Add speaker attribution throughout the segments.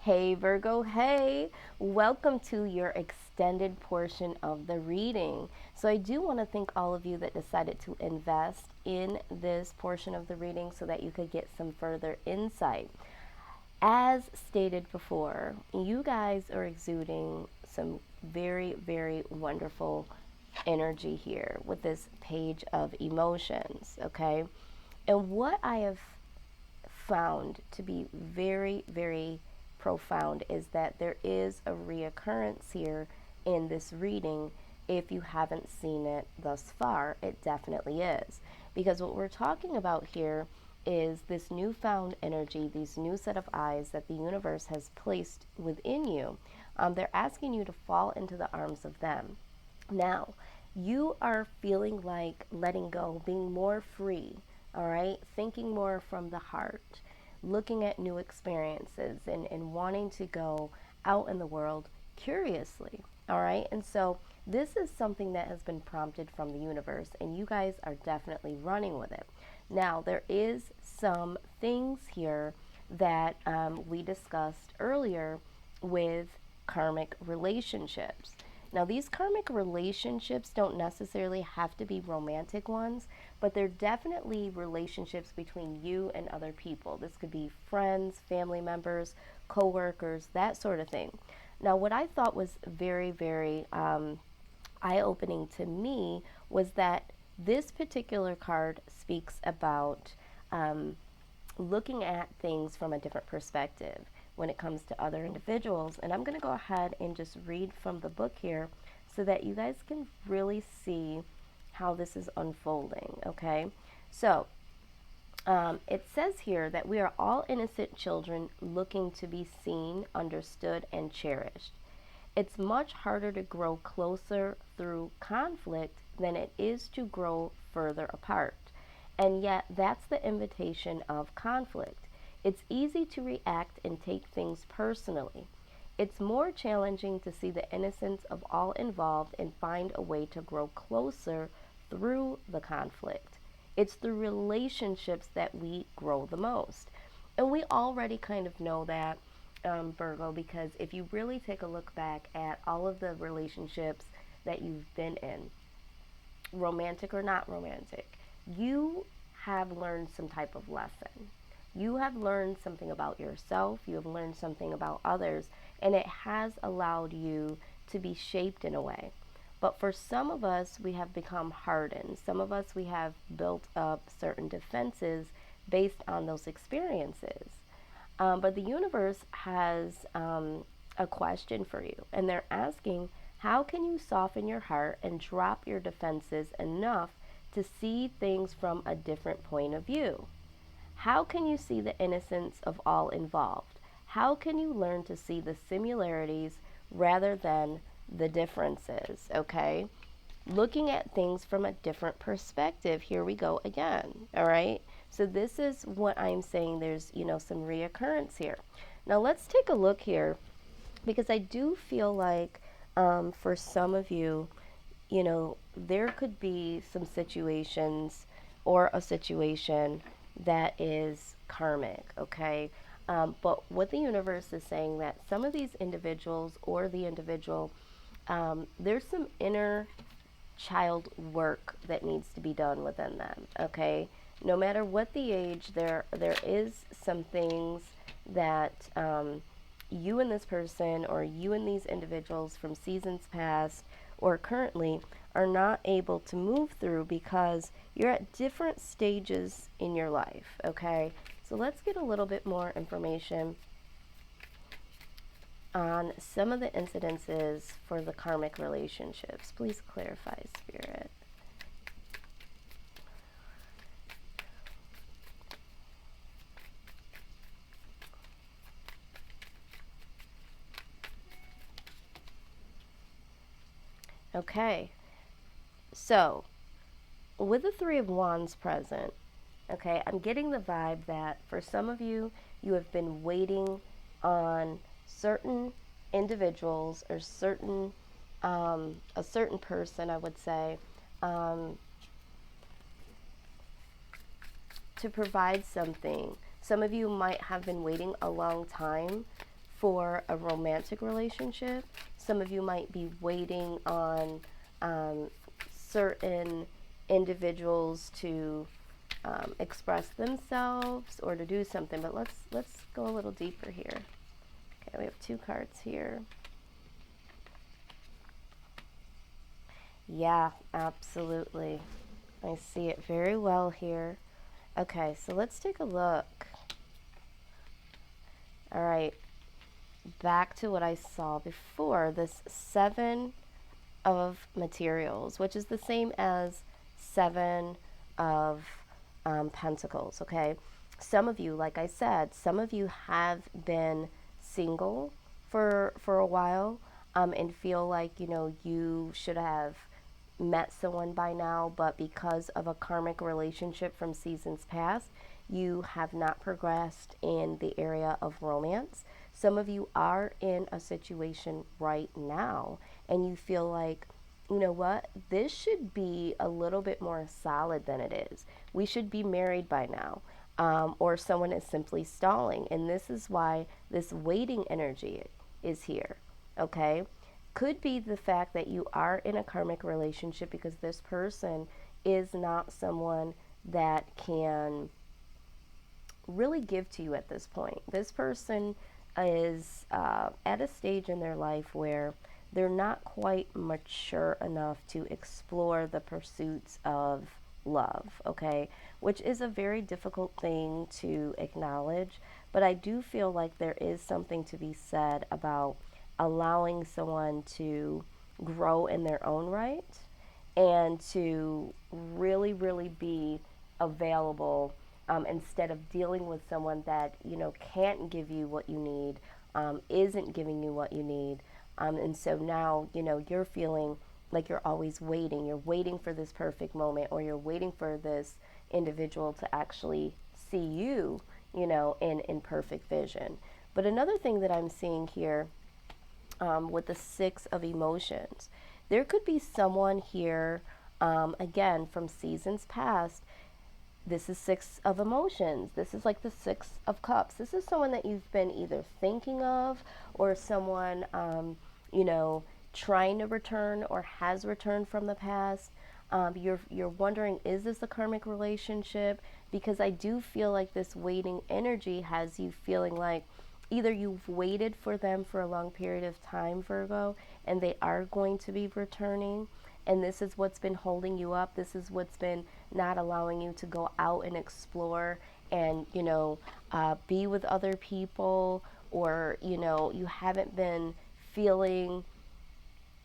Speaker 1: Hey Virgo, hey, welcome to your extended portion of the reading. So, I do want to thank all of you that decided to invest in this portion of the reading so that you could get some further insight. As stated before, you guys are exuding some very, very wonderful energy here with this page of emotions, okay? And what I have found to be very, very profound is that there is a reoccurrence here in this reading. If you haven't seen it thus far, it definitely is. Because what we're talking about here is this newfound energy, these new set of eyes that the universe has placed within you. They're asking you to fall into the arms of them. Now, you are feeling like letting go, being more free, all right? Thinking more from the heart, looking at new experiences and wanting to go out in the world curiously, all right? And so this is something that has been prompted from the universe, and you guys are definitely running with it. Now, there is some things here that we discussed earlier with karmic relationships. Now, these karmic relationships don't necessarily have to be romantic ones, but they're definitely relationships between you and other people. This could be friends, family members, coworkers, that sort of thing. Now, what I thought was very, very eye opening to me was that this particular card speaks about looking at things from a different perspective when it comes to other individuals. And I'm going to go ahead and just read from the book here so that you guys can really see how this is unfolding, okay? So, it says here that we are all innocent children looking to be seen, understood, and cherished. It's much harder to grow closer through conflict than it is to grow further apart. And yet, that's the invitation of conflict. It's easy to react and take things personally. It's more challenging to see the innocence of all involved and find a way to grow closer through the conflict. It's the relationships that we grow the most. And we already kind of know that, Virgo, because if you really take a look back at all of the relationships that you've been in, romantic or not romantic, you have learned some type of lesson. You have learned something about yourself, you have learned something about others, and it has allowed you to be shaped in a way. But for some of us, we have become hardened. Some of us, we have built up certain defenses based on those experiences. But the universe has a question for you, and they're asking, how can you soften your heart and drop your defenses enough to see things from a different point of view? How can you see the innocence of all involved? How can you learn to see the similarities rather than the differences? Okay? Looking at things from a different perspective. Here we go again. All right? So this is what I'm saying. There's, some reoccurrence here. Now let's take a look here because I do feel like for some of you, there could be some situations or a situation that is karmic, okay? But what the universe is saying that some of these individuals or the individual, there's some inner child work that needs to be done within them, okay? No matter what the age, there is some things that you and this person or you and these individuals from seasons past or currently are not able to move through because you're at different stages in your life, okay? So let's get a little bit more information on some of the incidences for the karmic relationships. Please clarify, Spirit. Okay, so with the Three of Wands present, okay, I'm getting the vibe that for some of you, you have been waiting on certain individuals or a certain person, I would say, um, to provide something. Some of you might have been waiting a long time for a romantic relationship. Some of you might be waiting on certain individuals to express themselves or to do something. But let's go a little deeper here. Okay, we have two cards here. Yeah, absolutely. I see it very well here. Okay, so let's take a look. All right, back to what I saw before, this seven of materials, which is the same as seven of pentacles. Okay, some of you, like I said, some of you have been single for a while, and feel like you should have met someone by now, but because of a karmic relationship from seasons past, you have not progressed in the area of romance. Some of you are in a situation right now and you feel like, you know what, this should be a little bit more solid than it is. We should be married by now. Or someone is simply stalling. And this is why this waiting energy is here. Okay? Could be the fact that you are in a karmic relationship because this person is not someone that can really give to you at this point. This person is at a stage in their life where they're not quite mature enough to explore the pursuits of love, okay? Which is a very difficult thing to acknowledge, but I do feel like there is something to be said about allowing someone to grow in their own right and to really, really be available, instead of dealing with someone that can't give you what you need, isn't giving you what you need, and so now you're feeling like you're always waiting. You're waiting for this perfect moment, or you're waiting for this individual to actually see you, in perfect vision. But another thing that I'm seeing here, with the Six of Emotions, there could be someone here, again, from seasons past. This is Six of Emotions. This is like the Six of Cups. This is someone that you've been either thinking of, or someone, you know, trying to return or has returned from the past. You're wondering, is this a karmic relationship? Because I do feel like this waiting energy has you feeling like either you've waited for them for a long period of time, Virgo, and they are going to be returning, and this is what's been holding you up. This is what's been not allowing you to go out and explore and be with other people, or you haven't been feeling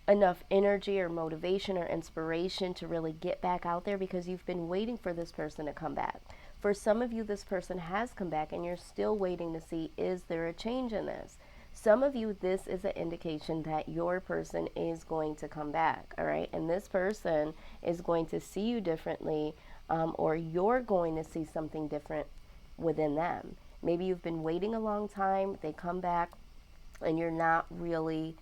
Speaker 1: enough energy or motivation or inspiration to really get back out there because you've been waiting for this person to come back. For some of you, this person has come back and you're still waiting to see, is there a change in this? Some of you, this is an indication that your person is going to come back, all right? And this person is going to see you differently, or you're going to see something different within them. Maybe you've been waiting a long time, they come back, and you're not really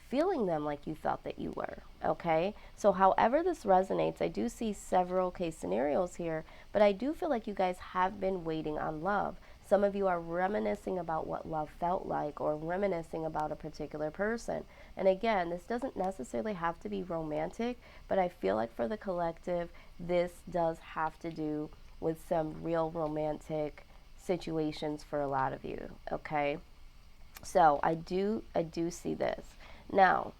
Speaker 1: feeling them like you thought that you were, okay? So however this resonates, I do see several case scenarios here, but I do feel like you guys have been waiting on love. Some of you are reminiscing about what love felt like, or reminiscing about a particular person. And again, this doesn't necessarily have to be romantic, but I feel like for the collective, this does have to do with some real romantic situations for a lot of you, okay? So I do see this. Now,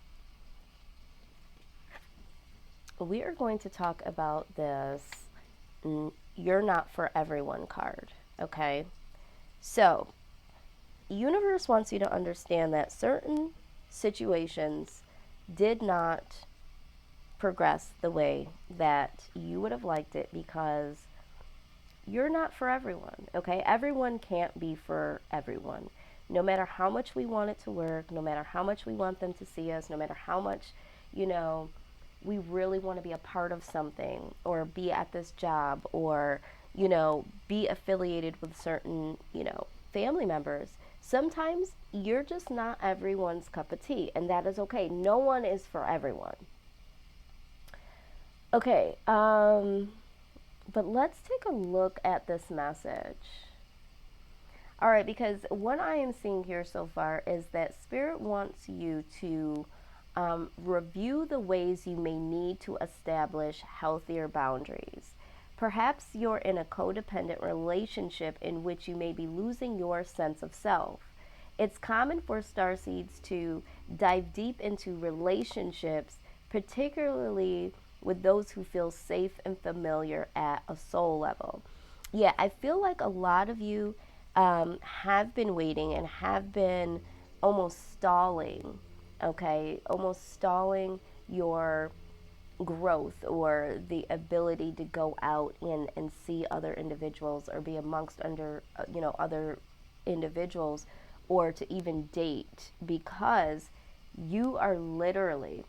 Speaker 1: we are going to talk about this "You're Not For Everyone" card, okay? So, universe wants you to understand that certain situations did not progress the way that you would have liked it because you're not for everyone, okay? Everyone can't be for everyone. No matter how much we want it to work, no matter how much we want them to see us, no matter how much, we really want to be a part of something, or be at this job, or, be affiliated with certain, family members. Sometimes you're just not everyone's cup of tea, and that is okay. No one is for everyone. Okay, but let's take a look at this message. All right, because what I am seeing here so far is that Spirit wants you to review the ways you may need to establish healthier boundaries. Perhaps you're in a codependent relationship in which you may be losing your sense of self. It's common for starseeds to dive deep into relationships, particularly with those who feel safe and familiar at a soul level. Yeah, I feel like a lot of you have been waiting and have been almost stalling, okay? Almost stalling your growth or the ability to go out and see other individuals or be amongst other individuals or to even date because you are literally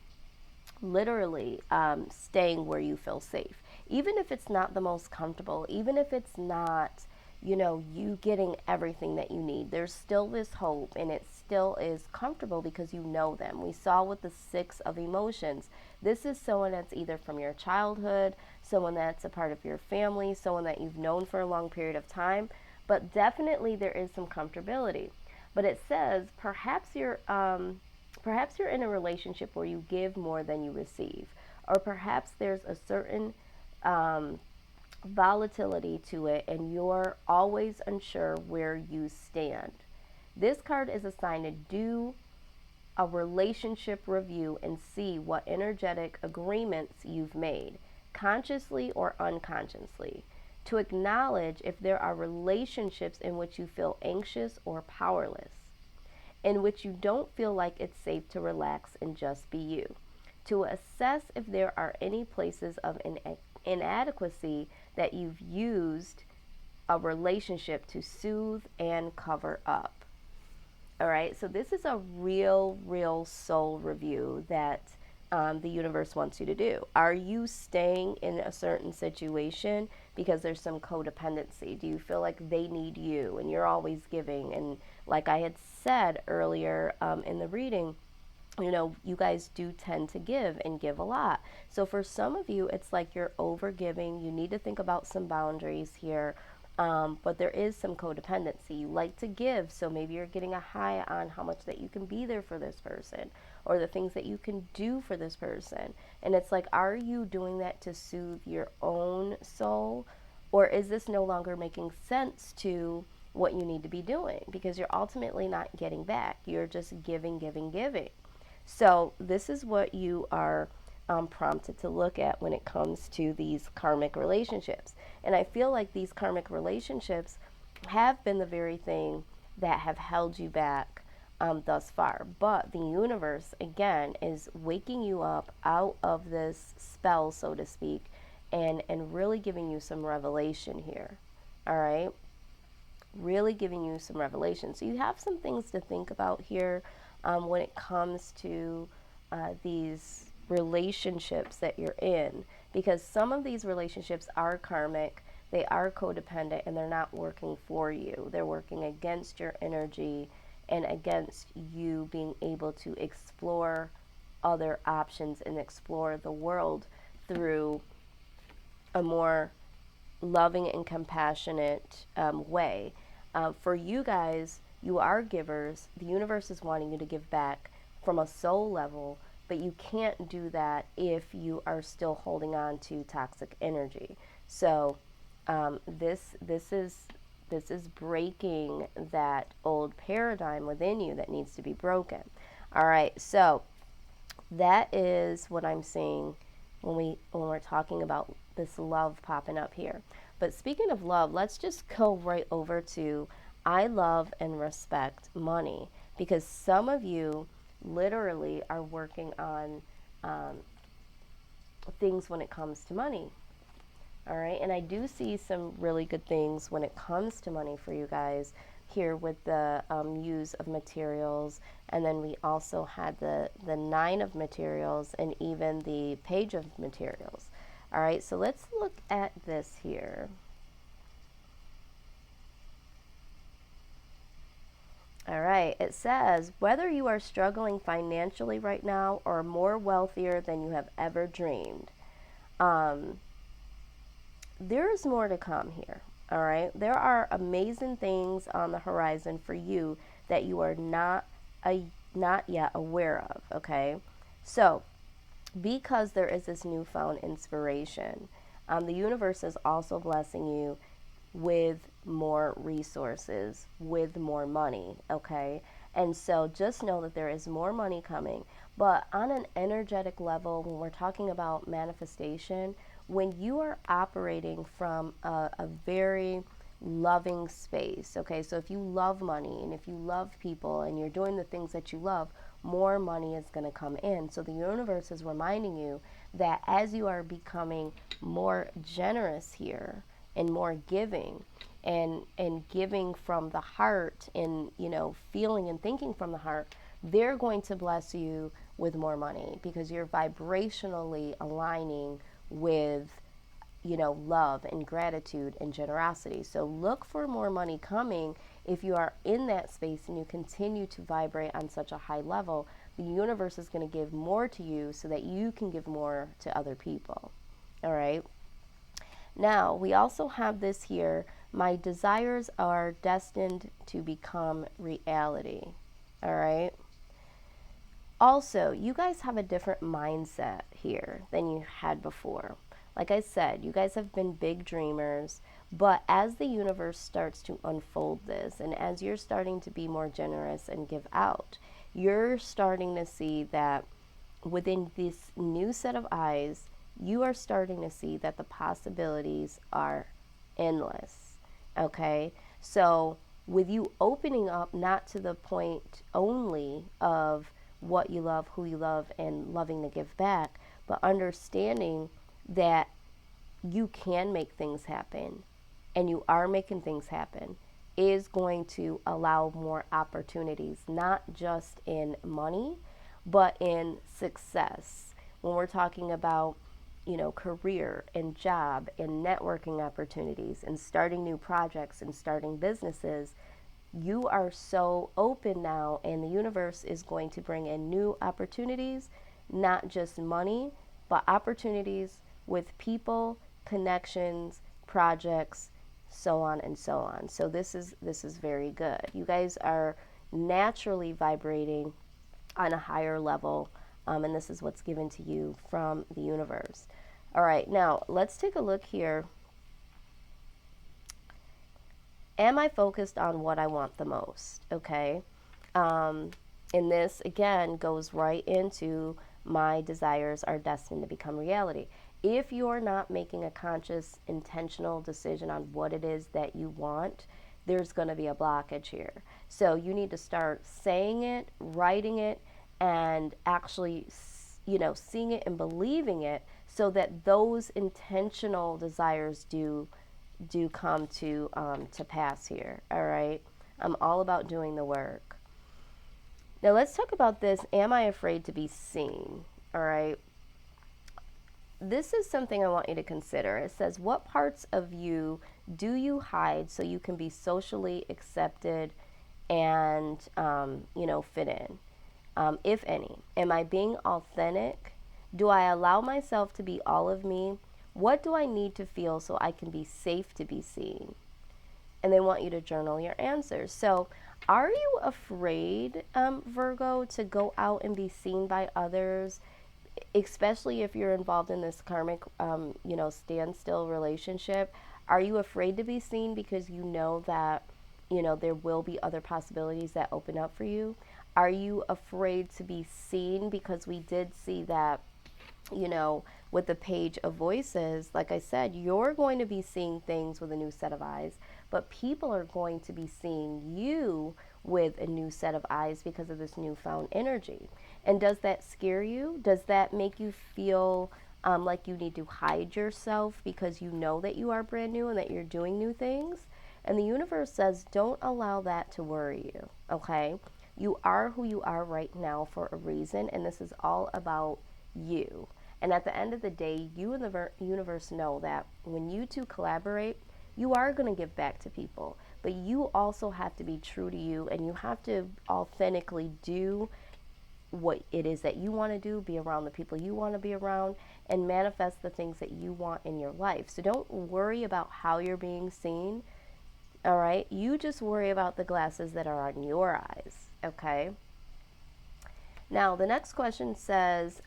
Speaker 1: staying where you feel safe. Even if it's not the most comfortable, even if it's not, you getting everything that you need, there's still this hope and it still is comfortable because you know them. We saw with the Six of Emotions. This is someone that's either from your childhood, someone that's a part of your family, someone that you've known for a long period of time, but definitely there is some comfortability. But it says perhaps you're in a relationship where you give more than you receive, or perhaps there's a certain um, volatility to it, and you're always unsure where you stand. This card is a sign to do a relationship review and see what energetic agreements you've made, consciously or unconsciously. To acknowledge if there are relationships in which you feel anxious or powerless, in which you don't feel like it's safe to relax and just be you. To assess if there are any places of inadequacy that you've used a relationship to soothe and cover up. All right, so this is a real soul review that the universe wants you to do. Are you staying in a certain situation because there's some codependency? Do you feel like they need you and you're always giving? And like I had said earlier in the reading, you guys do tend to give and give a lot. So for some of you, it's like you're over giving. You need to think about some boundaries here. But there is some codependency. You like to give, so maybe you're getting a high on how much that you can be there for this person or the things that you can do for this person. And it's like, are you doing that to soothe your own soul? Or is this no longer making sense to what you need to be doing? Because you're ultimately not getting back. You're just giving, giving, giving. So this is what you are prompted to look at when it comes to these karmic relationships. And I feel like these karmic relationships have been the very thing that have held you back thus far. But the universe, again, is waking you up out of this spell, so to speak, and really giving you some revelation here. All right? Really giving you some revelation. So you have some things to think about here when it comes to these relationships that you're in, because some of these relationships are karmic, they are codependent, and they're not working for you. They're working against your energy and against you being able to explore other options and explore the world through a more loving and compassionate way. For you guys, you are givers. The universe is wanting you to give back from a soul level, but you can't do that if you are still holding on to toxic energy. So this is breaking that old paradigm within you that needs to be broken. All right, so that is what I'm seeing when we're talking about this love popping up here. But speaking of love, let's just go right over to I love and respect money, because some of you literally are working on things when it comes to money. All right, and I do see some really good things when it comes to money for you guys here with the use of materials, and then we also had the nine of materials and even the page of materials. All right, so let's look at this here. All right, it says, whether you are struggling financially right now or more wealthier than you have ever dreamed, there's more to come here. All right. There are amazing things on the horizon for you that you are not yet aware of. Okay. So, because there is this newfound inspiration, the universe is also blessing you with more resources, with more money, okay? And so just know that there is more money coming. But on an energetic level, when we're talking about manifestation, when you are operating from a very loving space, okay? So if you love money and if you love people and you're doing the things that you love, more money is going to come in. So the universe is reminding you that as you are becoming more generous here and more giving and giving from the heart and feeling and thinking from the heart, they're going to bless you with more money because you're vibrationally aligning with love and gratitude and generosity. So look for more money coming. If you are in that space and you continue to vibrate on such a high level, the universe is going to give more to you so that you can give more to other people. All right. Now, we also have this here. My desires are destined to become reality. All right. Also, you guys have a different mindset here than you had before. Like I said, you guys have been big dreamers, but as the universe starts to unfold this, and as you're starting to be more generous and give out, you're starting to see that within this new set of eyes, you are starting to see that the possibilities are endless. Okay? So, with you opening up not to the point only of what you love, who you love, and loving to give back, but understanding that you can make things happen and you are making things happen is going to allow more opportunities, not just in money, but in success. When we're talking about, career and job and networking opportunities and starting new projects and starting businesses, you are so open now, and the universe is going to bring in new opportunities, not just money, but opportunities with people, connections, projects, so on and so on. So this is very good. You guys are naturally vibrating on a higher level, and this is what's given to you from the universe. All right, now let's take a look here. Am I focused on what I want the most? Okay. And this, again, goes right into my desires are destined to become reality. If you're not making a conscious, intentional decision on what it is that you want, there's going to be a blockage here. So you need to start saying it, writing it, and actually, seeing it and believing it so that those intentional desires do come to pass here. All right. I'm all about doing the work. Now let's talk about this. Am I afraid to be seen? All right. This is something I want you to consider. It says, what parts of you do you hide so you can be socially accepted and, fit in, if any? Am I being authentic? Do I allow myself to be all of me? What do I need to feel so I can be safe to be seen? And they want you to journal your answers. So, are you afraid, Virgo, to go out and be seen by others, especially if you're involved in this karmic, standstill relationship? Are you afraid to be seen because you know that, there will be other possibilities that open up for you? Are you afraid to be seen because we did see that, with the Page of Voices, like I said, you're going to be seeing things with a new set of eyes, but people are going to be seeing you with a new set of eyes because of this newfound energy. And does that scare you? Does that make you feel like you need to hide yourself because you know that you are brand new and that you're doing new things? And the universe says, don't allow that to worry you, okay? You are who you are right now for a reason, and this is all about you. And at the end of the day, you and the universe know that when you two collaborate, you are going to give back to people. But you also have to be true to you, and you have to authentically do what it is that you want to do, be around the people you want to be around, and manifest the things that you want in your life. So don't worry about how you're being seen, all right? You just worry about the glasses that are on your eyes, okay? Now, the next question says,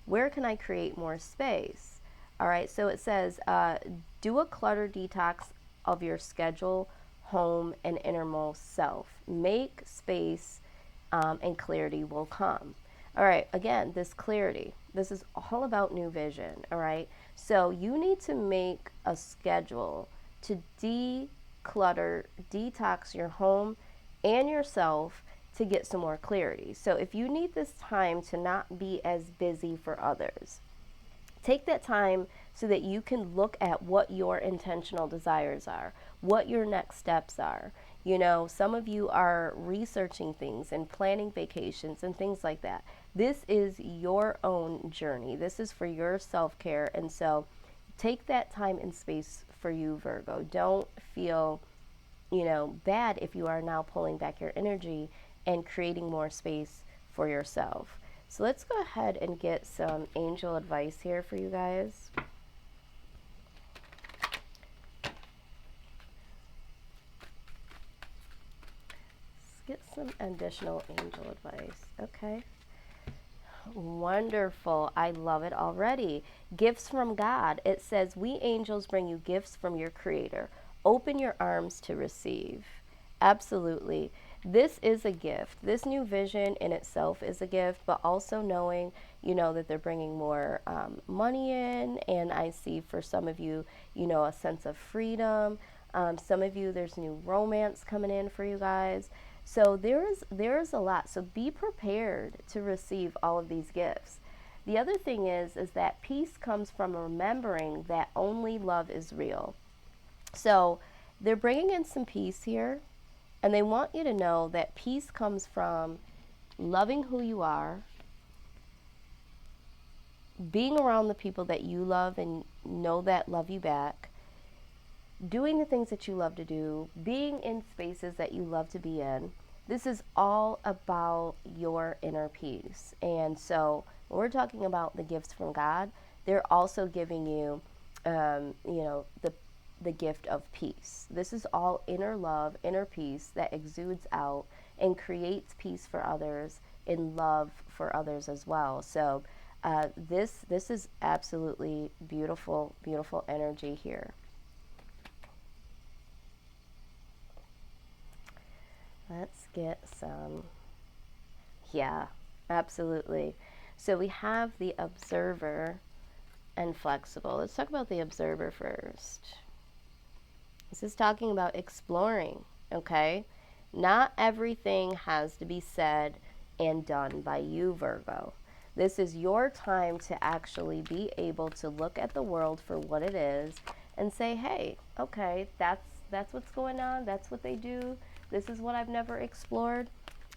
Speaker 1: where can I create more space? All right, so it says, do a clutter detox of your schedule, home, and innermost self. Make space, and clarity will come. All right, again, this clarity, this is all about new vision, all right? So you need to make a schedule to declutter, detox your home and yourself to get some more clarity. So if you need this time to not be as busy for others, take that time so that you can look at what your intentional desires are, what your next steps are. You know, some of you are researching things and planning vacations and things like that. This is your own journey. This is for your self-care. And so take that time and space for you, Virgo. Don't feel, bad if you are now pulling back your energy and creating more space for yourself. So let's go ahead and get some angel advice here for you guys. Let's get some additional angel advice. Okay. Wonderful. I love it already. Gifts from God. It says, we angels bring you gifts from your creator. Open your arms to receive. Absolutely. This is a gift. This new vision in itself is a gift, but also knowing, that they're bringing more money in. And I see for some of you, a sense of freedom. Some of you, there's new romance coming in for you guys. So there is a lot. So be prepared to receive all of these gifts. The other thing is that peace comes from remembering that only love is real. So they're bringing in some peace here, and they want you to know that peace comes from loving who you are, being around the people that you love and know that love you back, doing the things that you love to do, being in spaces that you love to be in. This is all about your inner peace. And so when we're talking about the gifts from God, they're also giving you, the gift of peace. This is all inner love, inner peace that exudes out and creates peace for others and love for others as well. So this is absolutely beautiful, beautiful energy here. Let's get some. Yeah, absolutely. So we have the observer and flexible. Let's talk about the observer first. This is talking about exploring, okay? Not everything has to be said and done by you, Virgo. This is your time to actually be able to look at the world for what it is and say, hey, okay, that's what's going on. That's what they do. This is what I've never explored.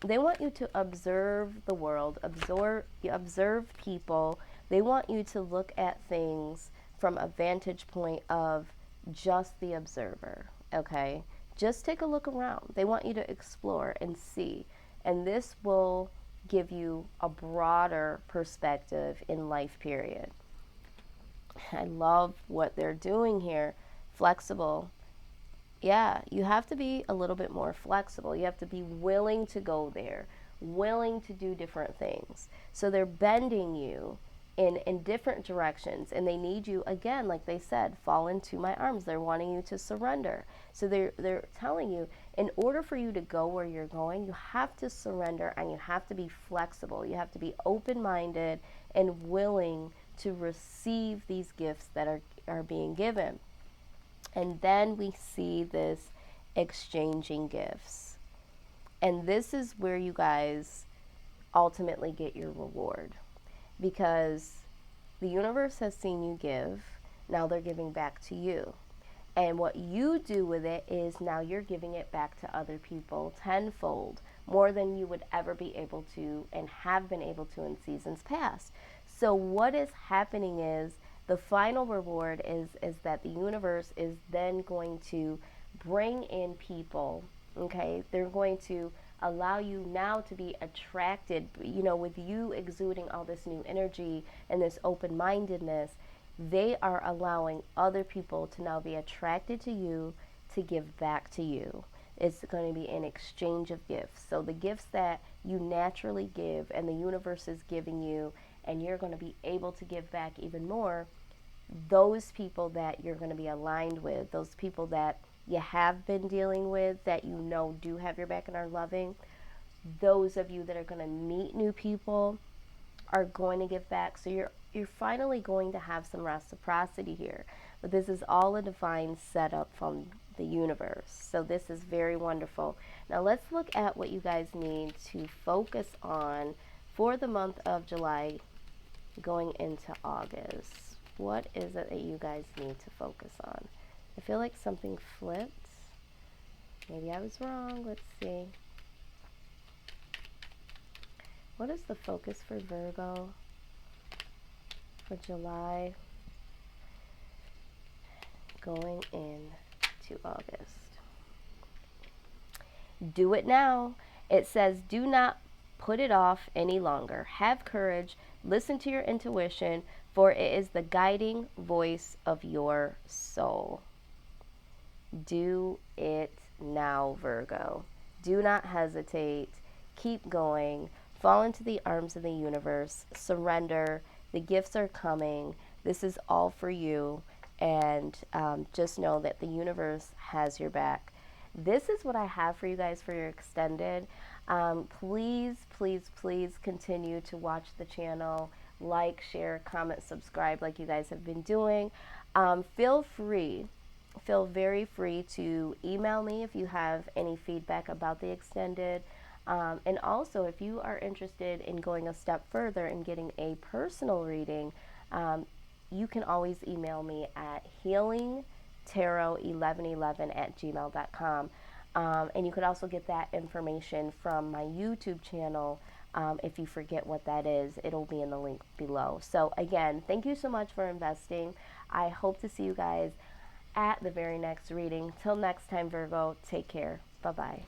Speaker 1: They want you to observe the world, observe people. They want you to look at things from a vantage point of just the observer, okay? Just take a look around. They want you to explore and see. And this will give you a broader perspective in life, period. I love what they're doing here. Flexible. Yeah, you have to be a little bit more flexible. You have to be willing to go there, willing to do different things. So they're bending you in different directions, and they need you, again, like they said, fall into my arms. They're wanting you to surrender. So they're telling you, in order for you to go where you're going, you have to surrender and you have to be flexible. You have to be open-minded and willing to receive these gifts that are being given. And then we see this exchanging gifts. And this is where you guys ultimately get your reward, because the universe has seen you give. Now they're giving back to you. And what you do with it is now you're giving it back to other people tenfold, more than you would ever be able to and have been able to in seasons past. So what is happening is the final reward is that the universe is then going to bring in people, okay? They're going to allow you now to be attracted, with you exuding all this new energy and this open mindedness. They are allowing other people to now be attracted to you to give back to you. It's going to be an exchange of gifts. So the gifts that you naturally give and the universe is giving you, and you're going to be able to give back even more, those people that you're going to be aligned with, those people that you have been dealing with, that do have your back and are loving, those of you that are going to meet new people are going to give back. So you're finally going to have some reciprocity here. But this is all a divine setup from the universe. So this is very wonderful. Now let's look at what you guys need to focus on for the month of July going into August. What is it that you guys need to focus on? I feel like something flipped. Maybe I was wrong. Let's see. What is the focus for Virgo for July going into August? Do it now. It says, do not put it off any longer. Have courage. Listen to your intuition, for it is the guiding voice of your soul. Do it now, Virgo. Do not hesitate. Keep going. Fall into the arms of the universe. Surrender. The gifts are coming. This is all for you. And just know that the universe has your back. This is what I have for you guys for your extended. Please, please, please continue to watch the channel. Like, share, comment, subscribe like you guys have been doing. Feel very free to email me if you have any feedback about the extended. And also, if you are interested in going a step further and getting a personal reading, you can always email me at healingtarot1111@gmail.com. And you could also get that information from my YouTube channel. If you forget what that is, it'll be in the link below. So again, thank you so much for investing. I hope to see you guys at the very next reading. Till next time, Virgo, take care. Bye-bye.